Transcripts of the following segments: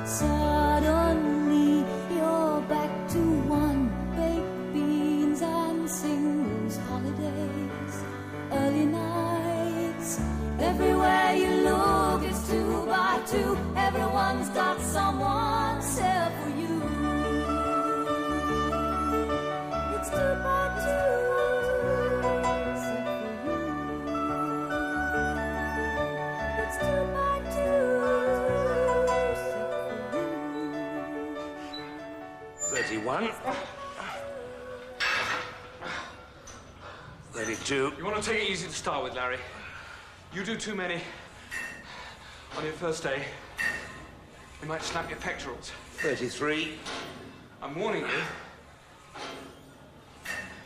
Suddenly you're back to one baked beans and singles holidays, early nights. Everywhere you look, it's 2 by 2. Everyone's got someone except for you. It's 2 by 2. Except for you. It's 2 by 2. 31. 32. You want to take it easy to start with, Larry. You do too many on your first day, you might snap your pectorals. 33. I'm warning you.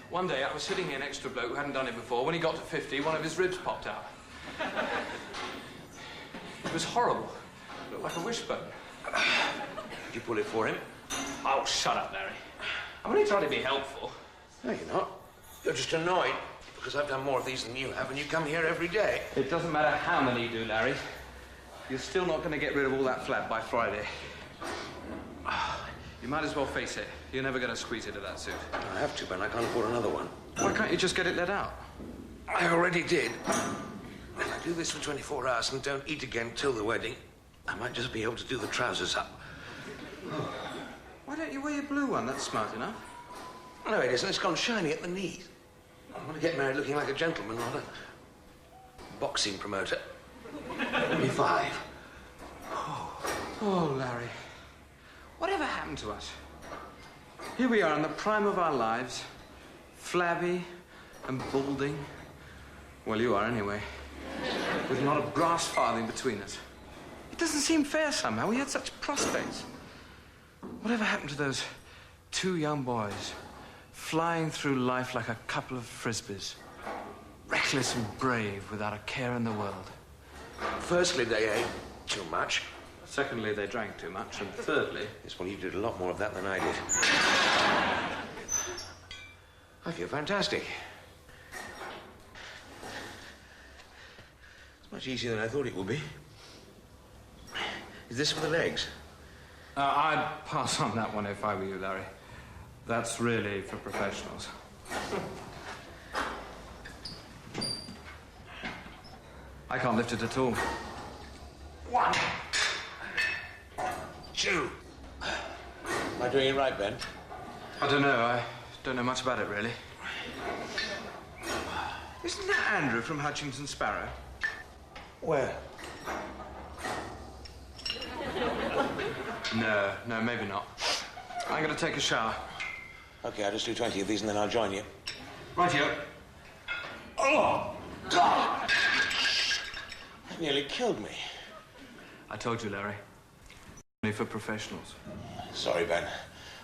One day I was sitting here next to a bloke who hadn't done it before. When he got to 50, one of his ribs popped out. It was horrible. It looked like a wishbone. Did you pull it for him? Oh, shut up, Larry. I'm only trying to be helpful. No, you're not. You're just annoyed because I've done more of these than you have, and you come here every day. It doesn't matter how many you do, Larry. You're still not going to get rid of all that flab by Friday. You might as well face it. You're never going to squeeze into that suit. I have to, Ben. I can't afford another one. Why can't you just get it let out? I already did. If I do this for 24 hours and don't eat again till the wedding, I might just be able to do the trousers up. Why don't you wear your blue one? That's smart enough. No, it isn't. It's gone shiny at the knees. I want to get married looking like a gentleman, not a boxing promoter. 25. Oh, Larry. Whatever happened to us? Here we are in the prime of our lives, flabby and balding. Well, you are anyway. With not a brass farthing between us. It doesn't seem fair somehow. We had such prospects. Whatever happened to those 2 young boys flying through life like a couple of frisbees, reckless and brave without a care in the world? Firstly, they ate too much. Secondly, they drank too much. And thirdly... Yes, well, you did a lot more of that than I did. I feel fantastic. It's much easier than I thought it would be. Is this for the legs? I'd pass on that one if I were you, Larry. That's really for professionals. I can't lift it at all. 1, 2. Am I doing it right, Ben? I don't know. I don't know much about it, really. Isn't that Andrew from Hutchinson Sparrow? Where? No, maybe not. I'm going to take a shower. OK, I'll just do 20 of these and then I'll join you. Rightio. Oh, God! That nearly killed me. I told you, Larry. Only for professionals. Sorry, Ben.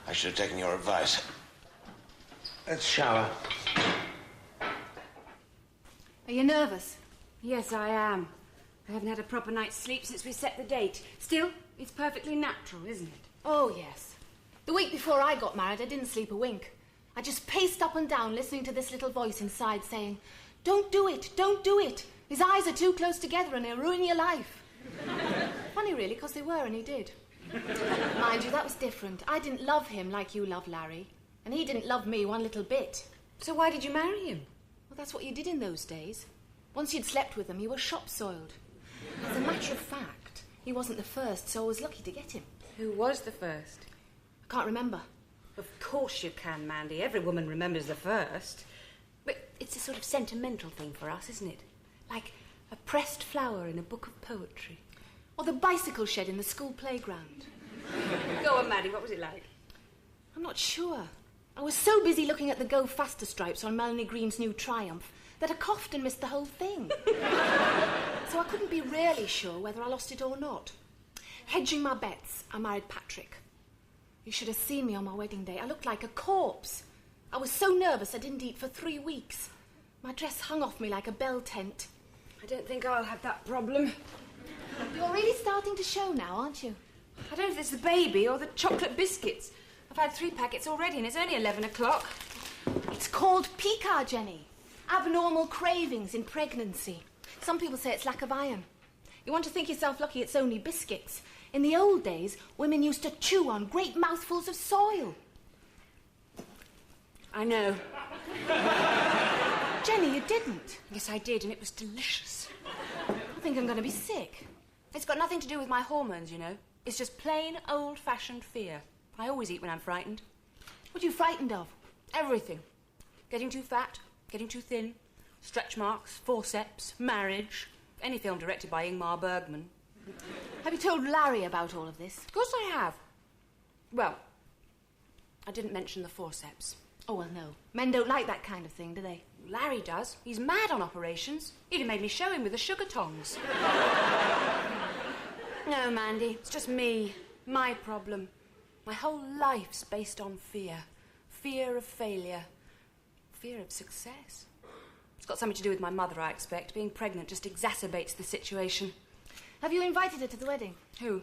I should have taken your advice. Let's shower. Are you nervous? Yes, I am. I haven't had a proper night's sleep since we set the date. Still, it's perfectly natural, isn't it? Oh, yes. The week before I got married, I didn't sleep a wink. I just paced up and down listening to this little voice inside saying, "Don't do it, don't do it. His eyes are too close together and he'll ruin your life." Funny, really, because they were, and he did. Mind you, that was different. I didn't love him like you love Larry, and he didn't love me one little bit. So why did you marry him? Well, that's what you did in those days. Once you'd slept with him, you were shop-soiled. As a matter of fact, he wasn't the first, so I was lucky to get him. Who was the first? I can't remember. Of course you can, Mandy. Every woman remembers the first. But it's a sort of sentimental thing for us, isn't it? Like a pressed flower in a book of poetry. Or the bicycle shed in the school playground. Go on, Mandy, what was it like? I'm not sure. I was so busy looking at the Go Faster stripes on Melanie Green's new Triumph that I coughed and missed the whole thing. So I couldn't be really sure whether I lost it or not. Hedging my bets, I married Patrick. You should have seen me on my wedding day. I looked like a corpse. I was so nervous I didn't eat for 3 weeks. My dress hung off me like a bell tent. I don't think I'll have that problem. You're really starting to show now, aren't you? I don't know if it's the baby or the chocolate biscuits. I've had 3 packets already and it's only 11 o'clock. It's called PICA, Jenny. Abnormal cravings in pregnancy. Some people say it's lack of iron. You want to think yourself lucky it's only biscuits. In the old days, women used to chew on great mouthfuls of soil. I know. Jenny, you didn't. Yes, I did, and it was delicious. I think I'm going to be sick. It's got nothing to do with my hormones, you know. It's just plain old-fashioned fear. I always eat when I'm frightened. What are you frightened of? Everything. Getting too fat, getting too thin, stretch marks, forceps, marriage. Any film directed by Ingmar Bergman. Have you told Larry about all of this? Of course I have. Well, I didn't mention the forceps. Oh, well, no. Men don't like that kind of thing, do they? Larry does. He's mad on operations. He'd have made me show him with the sugar tongs. No, Mandy, it's just me. My problem. My whole life's based on fear. Fear of failure. Fear of success. It's got something to do with my mother, I expect. Being pregnant just exacerbates the situation. Have you invited her to the wedding? Who?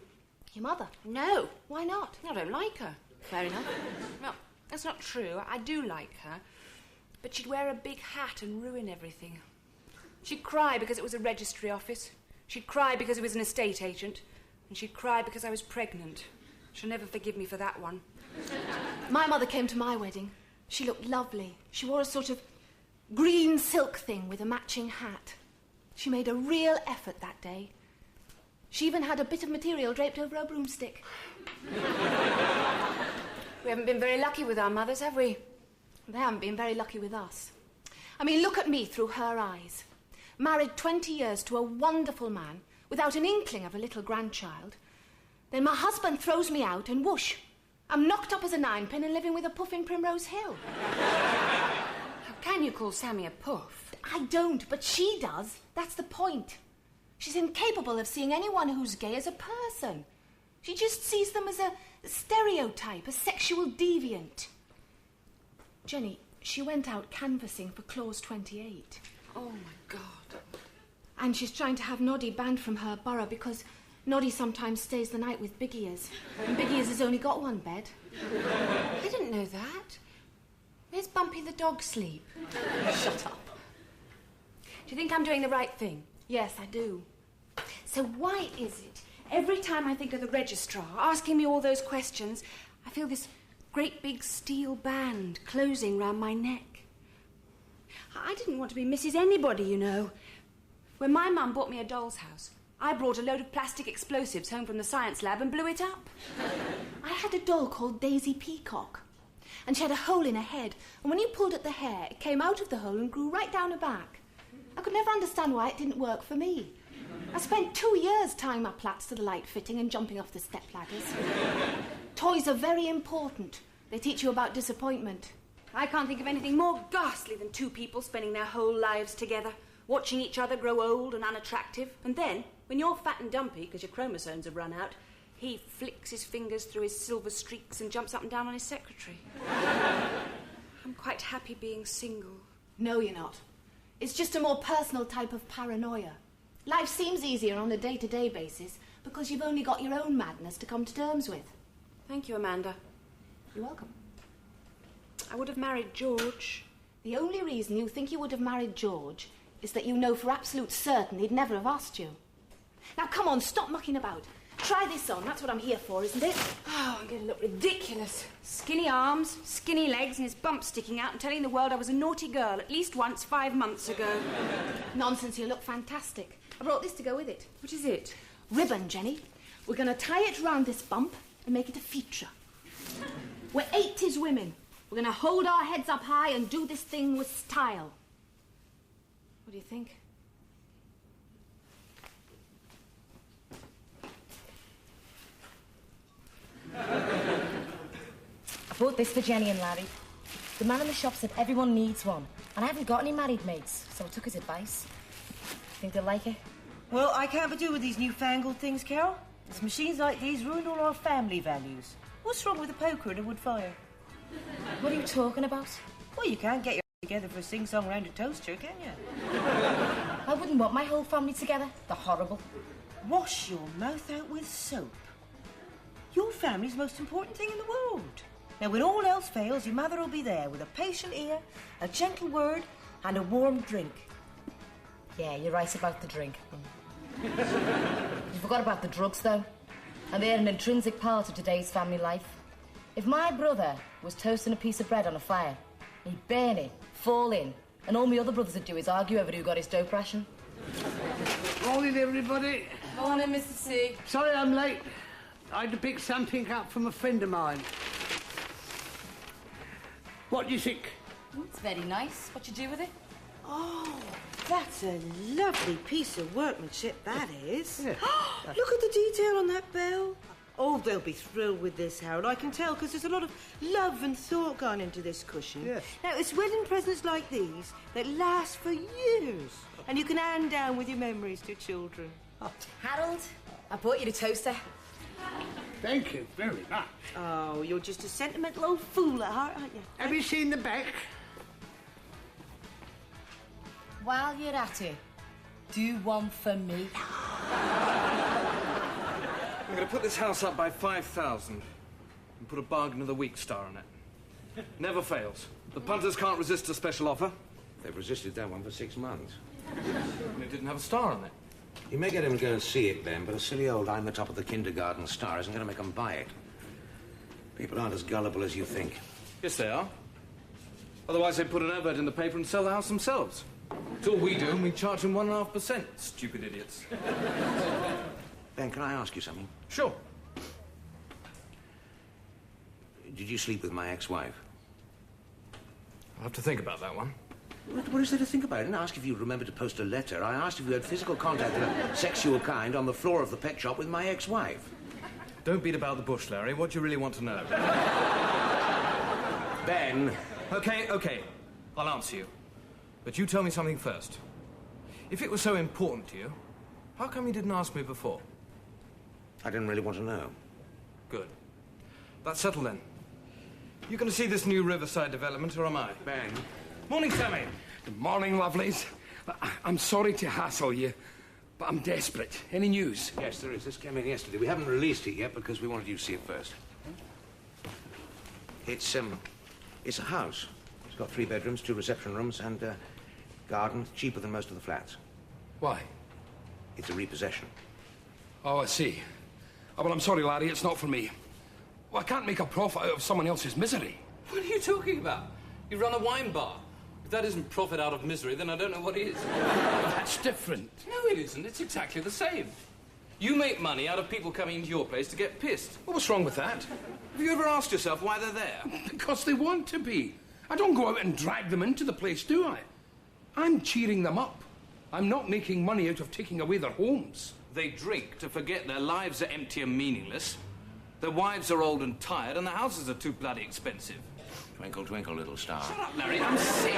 Your mother. No. Why not? I don't like her. Fair enough. No, that's not true. I do like her. But she'd wear a big hat and ruin everything. She'd cry because it was a registry office. She'd cry because it was an estate agent. And she'd cry because I was pregnant. She'll never forgive me for that one. My mother came to my wedding. She looked lovely. She wore a sort of green silk thing with a matching hat. She made a real effort that day. She even had a bit of material draped over her broomstick. We haven't been very lucky with our mothers, have we? They haven't been very lucky with us. I mean, look at me through her eyes. Married 20 years to a wonderful man without an inkling of a little grandchild. Then my husband throws me out and whoosh, I'm knocked up as a ninepin and living with a puff in Primrose Hill. How can you call Sammy a puff? I don't, but she does. That's the point. She's incapable of seeing anyone who's gay as a person. She just sees them as a stereotype, a sexual deviant. Jenny, she went out canvassing for Clause 28. Oh, my God. And she's trying to have Noddy banned from her borough because Noddy sometimes stays the night with Big Ears. And Big Ears has only got one bed. I didn't know that. Where's Bumpy the dog sleep? Shut up. Do you think I'm doing the right thing? Yes, I do. So why is it every time I think of the registrar asking me all those questions, I feel this great big steel band closing round my neck? I didn't want to be Mrs. Anybody, you know. When my mum bought me a doll's house, I brought a load of plastic explosives home from the science lab and blew it up. I had a doll called Daisy Peacock, and she had a hole in her head, and when you pulled at the hair, it came out of the hole and grew right down her back. I could never understand why it didn't work for me. I spent 2 years tying my plaits to the light fitting and jumping off the step ladders. Toys are very important. They teach you about disappointment. I can't think of anything more ghastly than two people spending their whole lives together, watching each other grow old and unattractive, and then, when you're fat and dumpy because your chromosomes have run out, he flicks his fingers through his silver streaks and jumps up and down on his secretary. I'm quite happy being single. No, you're not. It's just a more personal type of paranoia. Life seems easier on a day-to-day basis because you've only got your own madness to come to terms with. Thank you, Amanda. You're welcome. I would have married George. The only reason you think you would have married George is that you know for absolute certain he'd never have asked you. Now, come on, stop mucking about. Try this on. That's what I'm here for, isn't it? Oh, I'm going to look ridiculous. Skinny arms, skinny legs, and his bump sticking out and telling the world I was a naughty girl at least once 5 months ago. Nonsense, you look fantastic. I brought this to go with it. What is it? Ribbon, Jenny. We're going to tie it round this bump and make it a feature. We're 80s women. We're going to hold our heads up high and do this thing with style. What do you think? I bought this for Jenny and Larry. The man in the shop said everyone needs one, and I haven't got any married mates, so I took his advice. Think they'll like it? Well, I can't be doing with these newfangled things, Carol. It's machines like these ruined all our family values. What's wrong with a poker and a wood fire? What are you talking about? Well, you can't get your together for a sing-song round a toaster, can you? I wouldn't want my whole family together. They're horrible. Wash your mouth out with soap. Your family's the most important thing in the world. Now, when all else fails, your mother will be there with a patient ear, a gentle word, and a warm drink. Yeah, you're right about the drink. You forgot about the drugs, though. And they're an intrinsic part of today's family life. If my brother was toasting a piece of bread on a fire, he'd burn it, fall in, and all my other brothers would do is argue over who got his dope ration. Morning, everybody. Morning, Mr. C. Sorry I'm late. I had to pick something up from a friend of mine. What do you think? It's very nice. What you do with it? Oh, that's a lovely piece of workmanship, that is. Yeah. Look at the detail on that bell. Oh, they'll be thrilled with this, Harold. I can tell, because there's a lot of love and thought gone into this cushion. Yes. Now, it's wedding presents like these that last for years, and you can hand down with your memories to children. Harold, I bought you the toaster. Thank you very much. Oh, you're just a sentimental old fool at heart, aren't you? Have you seen the back? While you're at it, do one for me. I'm going to put this house up by 5,000 and put a bargain of the week star on it. Never fails. The punters can't resist a special offer. They've resisted that one for 6 months. And it didn't have a star on it. You may get them to go and see it, Ben, but a silly old I'm the top of the kindergarten star isn't going to make them buy it. People aren't as gullible as you think. Yes, they are. Otherwise, they'd put an advert in the paper and sell the house themselves. It's all we do, and we charge them 1.5%. Stupid idiots. Ben, can I ask you something? Sure. Did you sleep with my ex-wife? I'll have to think about that one. What is there to think about? I didn't ask if you remembered to post a letter. I asked if you had physical contact of a sexual kind on the floor of the pet shop with my ex-wife. Don't beat about the bush, Larry. What do you really want to know? Ben. Okay. I'll answer you. But you tell me something first. If it was so important to you, how come you didn't ask me before? I didn't really want to know. Good. That's settled then. You going to see this new Riverside development, or am I? Ben. Morning, Sammy. Good morning, lovelies. I'm sorry to hassle you, but I'm desperate. Any news? Yes, there is. This came in yesterday. We haven't released it yet because we wanted you to see it first. It's a house. It's got 3 bedrooms, 2 reception rooms, and garden. Cheaper than most of the flats. Why? It's a repossession. Oh, I see. Oh, well, I'm sorry, Larry, it's not for me. Well, I can't make a profit out of someone else's misery. What are you talking about? You run a wine bar. If that isn't profit out of misery, then I don't know what is. That's different. No, it isn't. It's exactly the same. You make money out of people coming into your place to get pissed. Well, what's wrong with that? Have you ever asked yourself why they're there? Because they want to be. I don't go out and drag them into the place, do I? I'm cheering them up. I'm not making money out of taking away their homes. They drink to forget their lives are empty and meaningless. Their wives are old and tired, and the houses are too bloody expensive. Twinkle, twinkle, little star. Shut up, Larry. I'm sick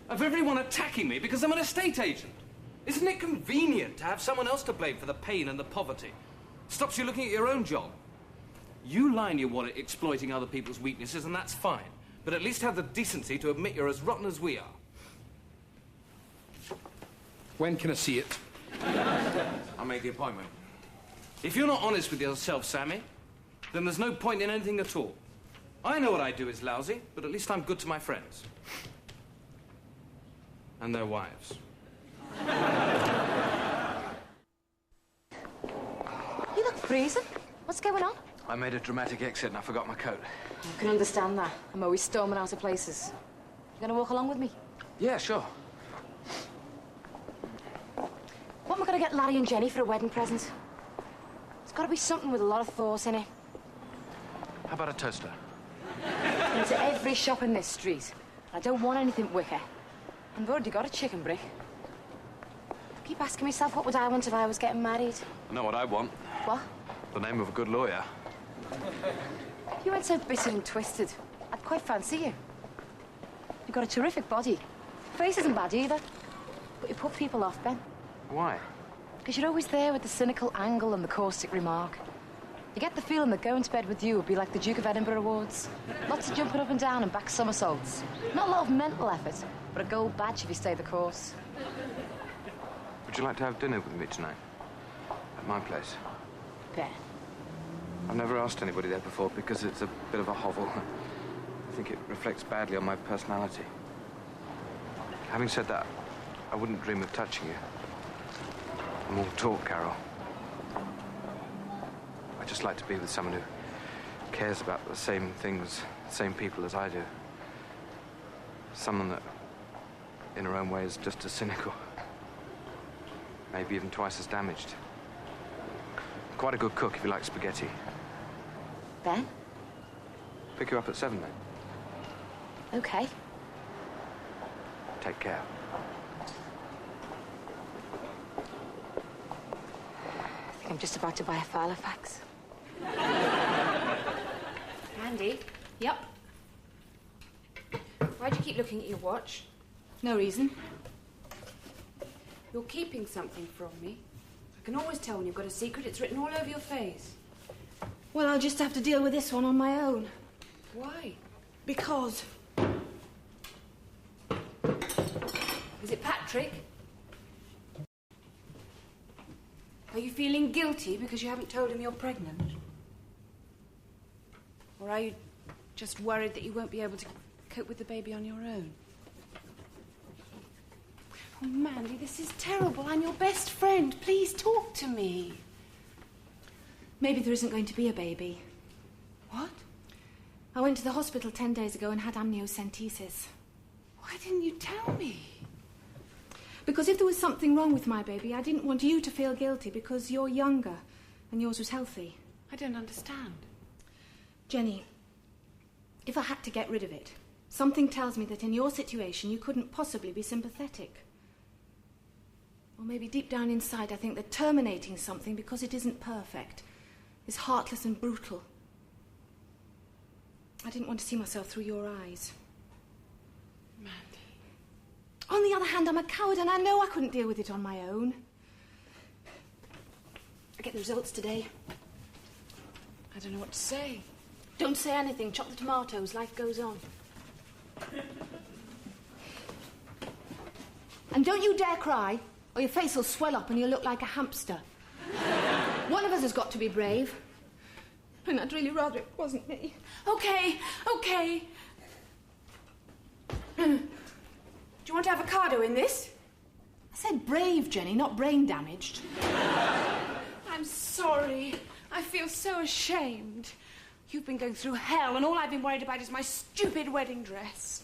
of everyone attacking me because I'm an estate agent. Isn't it convenient to have someone else to blame for the pain and the poverty? Stops you looking at your own job. You line your wallet exploiting other people's weaknesses, and that's fine. But at least have the decency to admit you're as rotten as we are. When can I see it? I'll make the appointment. If you're not honest with yourself, Sammy, then there's no point in anything at all. I know what I do is lousy, but at least I'm good to my friends. And their wives. You look freezing. What's going on? I made a dramatic exit and I forgot my coat. I can understand that. I'm always storming out of places. You gonna walk along with me? Yeah, sure. What am I gonna get Larry and Jenny for a wedding present? It's gotta be something with a lot of thought in it. How about a toaster? I've been to every shop in this street. I don't want anything wicker. And I've already got a chicken brick. I keep asking myself, what would I want if I was getting married? I know what I want. What? The name of a good lawyer. If you weren't so bitter and twisted, I'd quite fancy you. You've got a terrific body. Face isn't bad either. But you put people off, Ben. Why? Because you're always there with the cynical angle and the caustic remark. You get the feeling that going to bed with you would be like the Duke of Edinburgh Awards. Lots of jumping up and down and back somersaults. Not a lot of mental effort, but a gold badge if you stay the course. Would you like to have dinner with me tonight? At my place? Ben. I've never asked anybody there before because it's a bit of a hovel. I think it reflects badly on my personality. Having said that, I wouldn't dream of touching you. More talk, Carol. I just like to be with someone who cares about the same things, the same people as I do. Someone that, in her own way, is just as cynical. Maybe even twice as damaged. Quite a good cook if you like spaghetti. Ben? Pick you up at 7 then. Okay. Take care. I think I'm just about to buy a file of fax. Andy? Yep. Why do you keep looking at your watch? No reason. You're keeping something from me. I can always tell when you've got a secret. It's written all over your face. Well, I'll just have to deal with this one on my own. Why? Because... Is it Patrick? Are you feeling guilty because you haven't told him you're pregnant? Or are you just worried that you won't be able to cope with the baby on your own? Oh, Mandy, this is terrible. I'm your best friend. Please talk to me. Maybe there isn't going to be a baby. What? I went to the hospital 10 days ago and had amniocentesis. Why didn't you tell me? Because if there was something wrong with my baby, I didn't want you to feel guilty because you're younger and yours was healthy. I don't understand. Jenny, if I had to get rid of it, something tells me that in your situation you couldn't possibly be sympathetic. Or maybe deep down inside I think that terminating something because it isn't perfect is heartless and brutal. I didn't want to see myself through your eyes. Mandy. On the other hand, I'm a coward and I know I couldn't deal with it on my own. I get the results today. I don't know what to say. Don't say anything. Chop the tomatoes. Life goes on. And don't you dare cry, or your face will swell up and you'll look like a hamster. One of us has got to be brave. And I'd really rather it wasn't me. Okay, okay. Do you want avocado in this? I said brave, Jenny, not brain damaged. I'm sorry. I feel so ashamed. You've been going through hell, and all I've been worried about is my stupid wedding dress.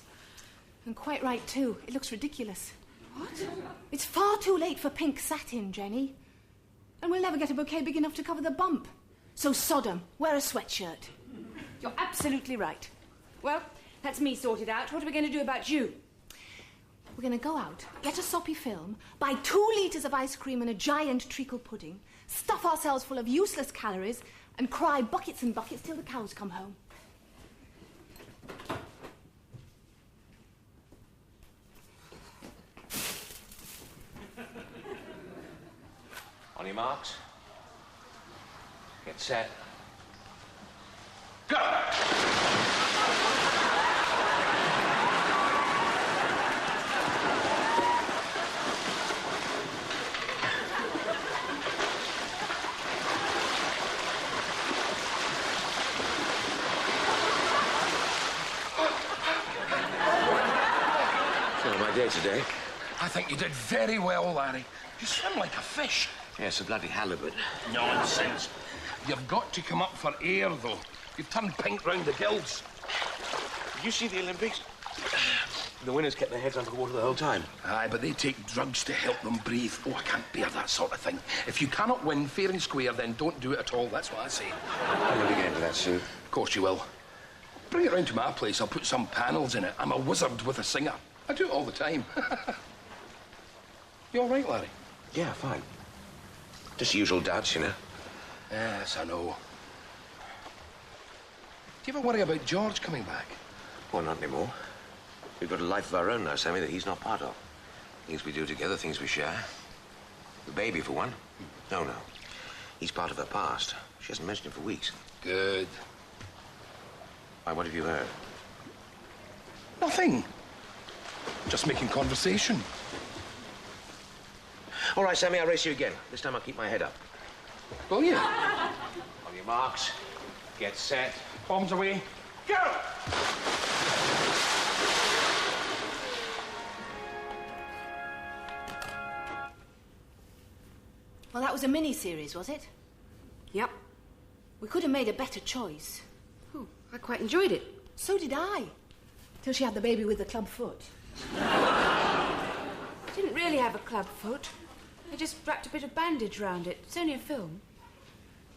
And quite right, too. It looks ridiculous. What? It's far too late for pink satin, Jenny. And we'll never get a bouquet big enough to cover the bump. So, Sodom, wear a sweatshirt. You're absolutely right. Well, that's me sorted out. What are we going to do about you? We're going to go out, get a soppy film, buy 2 litres of ice cream and a giant treacle pudding, stuff ourselves full of useless calories, and cry buckets and buckets till the cows come home. On your marks. Get set. Go! So, my day today? I think you did very well, Larry. You swim like a fish. Yes, a bloody halibut. Nonsense. You've got to come up for air, though. You've turned pink round the gills. Did you see the Olympics? The winners kept their heads under the water the whole time. Aye, but they take drugs to help them breathe. Oh, I can't bear that sort of thing. If you cannot win fair and square, then don't do it at all. That's what I say. I'll never get into that, Sue. Of course you will. Bring it round to my place. I'll put some panels in it. I'm a wizard with a singer. I do it all the time. You all right, Larry? Yeah, fine. Just usual doubts, you know. Yes, I know. Do you ever worry about George coming back? Well, not anymore. We've got a life of our own now, Sammy, that he's not part of. Things we do together, things we share. The baby, for one. No. He's part of her past. She hasn't mentioned it for weeks. Good. Why, what have you heard? Nothing. Just making conversation. All right, Sammy, I'll race you again. This time I'll keep my head up. Will you? On your marks. Get set. Bombs away. Go! Oh, that was a mini-series, was it? Yep. We could have made a better choice. Oh, I quite enjoyed it. So did I. Till she had the baby with the club foot. Didn't really have a club foot. I just wrapped a bit of bandage round it. It's only a film.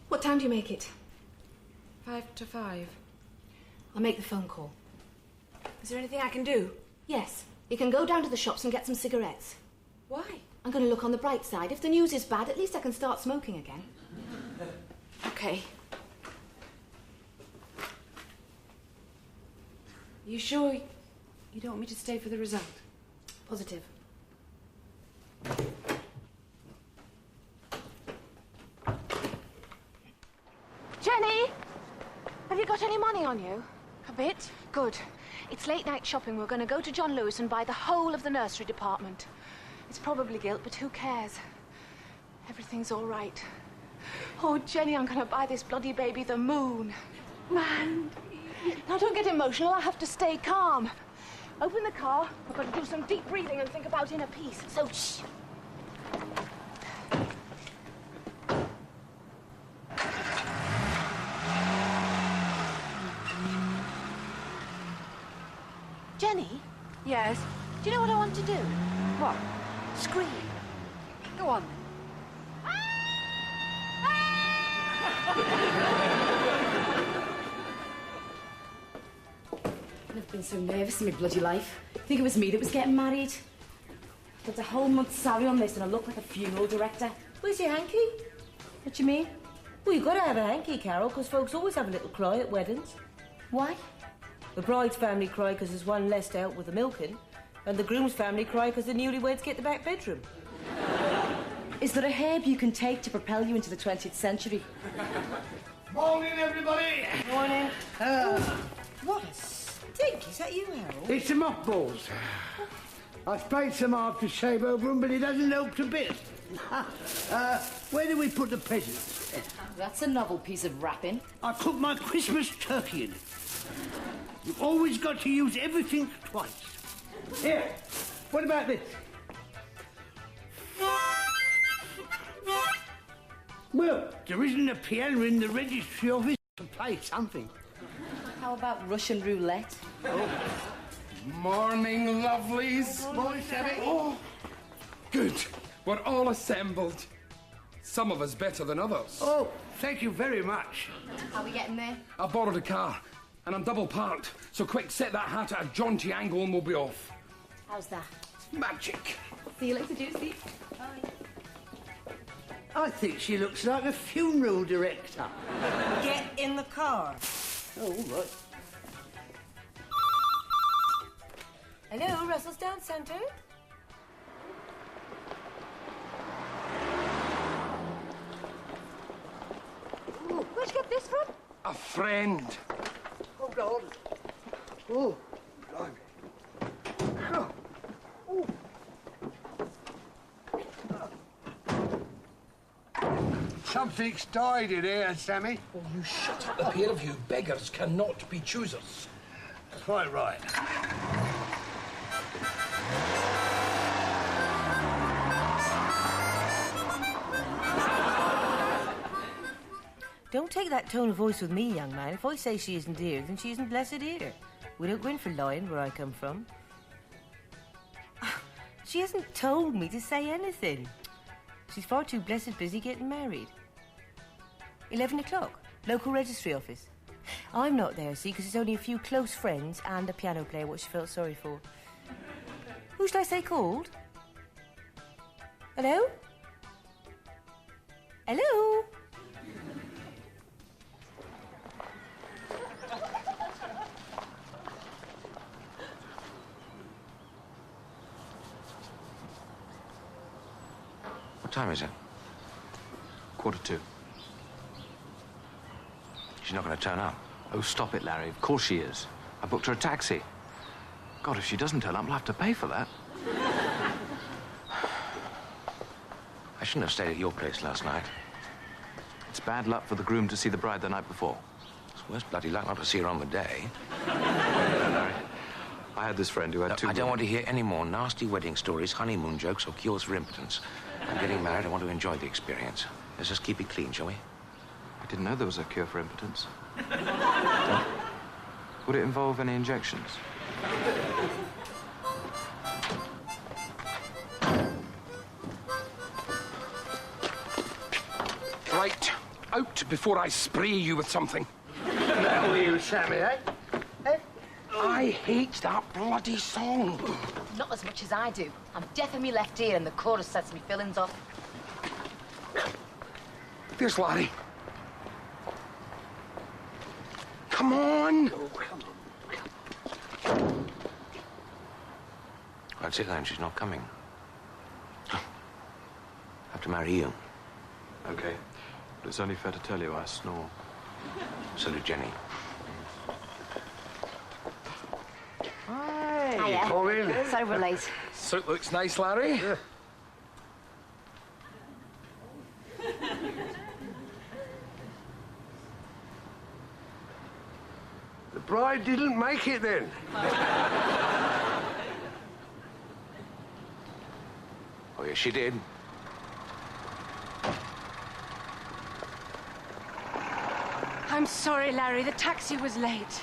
What time do you make it? 5 to 5. I'll make the phone call. Is there anything I can do? Yes. You can go down to the shops and get some cigarettes. Why? I'm going to look on the bright side. If the news is bad, at least I can start smoking again. Okay. You sure you don't want me to stay for the result? Positive. Jenny! Have you got any money on you? A bit. Good. It's late night shopping. We're going to go to John Lewis and buy the whole of the nursery department. It's probably guilt, but who cares? Everything's all right. Oh, Jenny, I'm going to buy this bloody baby the moon. Man. Now, don't get emotional. I have to stay calm. Open the car. I've got to do some deep breathing and think about inner peace. So, shh. Jenny? Yes. Do you know what I want to do? What? Scream. Go on, then. I've never been so nervous in my bloody life. I think it was me that was getting married. I got a whole month's salary on this and I look like a funeral director. Where's your hanky? What do you mean? Well, you've got to have a hanky, Carol, because folks always have a little cry at weddings. Why? The bride's family cry because there's one less to help with the milking, and the groom's family cry because the newlyweds get the back bedroom. Is there a herb you can take to propel you into the 20th century? Morning, everybody. Morning. What a stink. Is that you, Harold? It's the mothballs. I sprayed some aftershave over them, but it hasn't helped a bit. Where do we put the presents? That's a novel piece of wrapping. I cooked my Christmas turkey in it. You've always got to use everything twice. Here, what about this? Well, there isn't a piano in the registry office to play something. How about Russian roulette? Morning, lovelies. Morning, Sammy. Oh, good. We're all assembled. Some of us better than others. Oh, thank you very much. How are we getting there? I borrowed a car, and I'm double parked. So quick, set that hat at a jaunty angle and we'll be off. How's that? Magic. See you later, Juicy. I think she looks like a funeral director. Get in the car. Oh, all right. Hello, Russellstown Centre? Ooh, where'd you get this from? A friend. Hold on. Oh, blimey. Oh. Oh. Something's died in here, Sammy. Oh, you shut up. The pair of you beggars cannot be choosers. Quite right. Don't take that tone of voice with me, young man. If I say she isn't here, then she isn't blessed here. We don't go in for lying where I come from. She hasn't told me to say anything. She's far too blessed busy getting married. 11 o'clock, local registry office. I'm not there, see, because there's only a few close friends and a piano player, what she felt sorry for. Who should I say called? Hello? Hello? What time is it? 1:45. She's not going to turn up. Oh, stop it, Larry. Of course she is. I booked her a taxi. God, if she doesn't turn up, I'll have to pay for that. I shouldn't have stayed at your place last night. It's bad luck for the groom to see the bride the night before. It's worse bloody luck not to see her on the day. Larry, I had this friend who had two... I don't want to hear any more nasty wedding stories, honeymoon jokes, or cures for impotence. I'm getting married. I want to enjoy the experience. Let's just keep it clean, shall we? I didn't know there was a cure for impotence. Would it involve any injections? Right. Out before I spray you with something. Now you, Sammy, eh? I hate that bloody song. Not as much as I do. I'm deaf in my left ear and the chorus sets me fillings off. There's Larry. Come on. Oh, come on. That's it then. She's not coming. I have to marry you. Okay. But it's only fair to tell you I snore. So did Jenny. Hey, Hiya. come in. Sorry we're late. Suit looks nice, Larry. Yeah. The bride didn't make it then. Oh, yes, she did. I'm sorry, Larry. The taxi was late.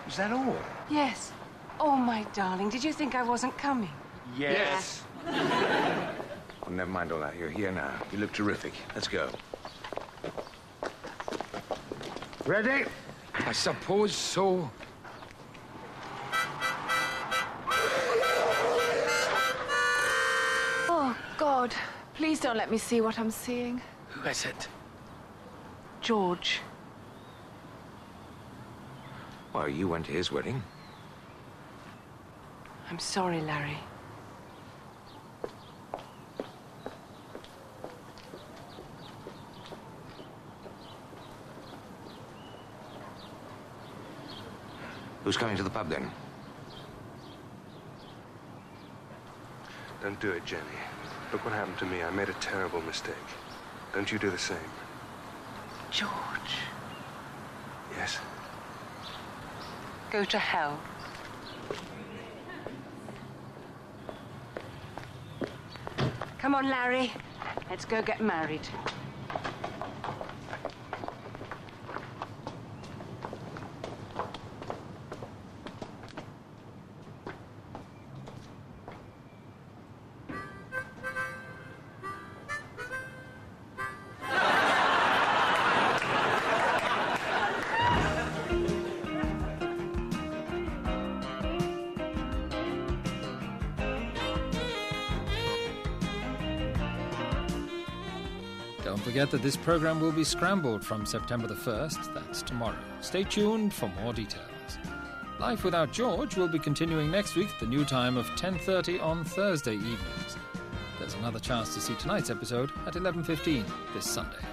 Is that all? Yes. Oh, my darling, did you think I wasn't coming? Yes. Oh, never mind all that. You're here now. You look terrific. Let's go. Ready? I suppose so. Oh, God. Please don't let me see what I'm seeing. Who is it? George. Well, you went to his wedding. I'm sorry, Larry. Who's coming to the pub, then? Don't do it, Jenny. Look what happened to me. I made a terrible mistake. Don't you do the same. George. Yes? Go to hell. Come on, Larry. Let's go get married. Don't forget that this program will be scrambled from September the 1st, that's tomorrow. Stay tuned for more details. Life Without George will be continuing next week at the new time of 10:30 on Thursday evenings. There's another chance to see tonight's episode at 11:15 this Sunday.